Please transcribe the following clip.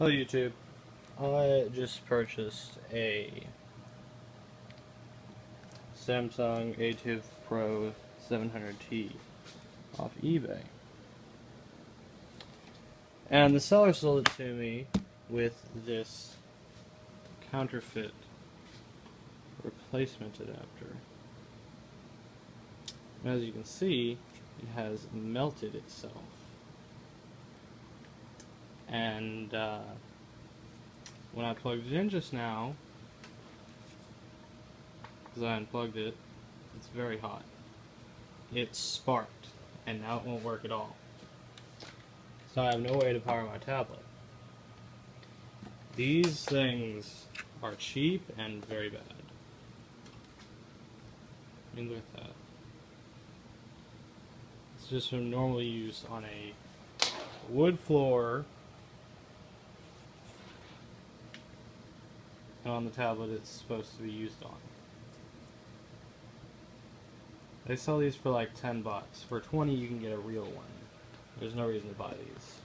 Hello YouTube. I just purchased a Samsung Ativ Pro 700T off eBay. And the seller sold it to me with this counterfeit replacement adapter. And as you can see, it has melted itself. And when I plugged it in just now, because I unplugged it, it's very hot. It sparked, and now it won't work at all. So I have no way to power my tablet. These things are cheap and very bad. I mean, look at that. It's just from normal use on a wood floor, and on the tablet it's supposed to be used on. They sell these for like $10. For 20 you can get a real one. There's no reason to buy these.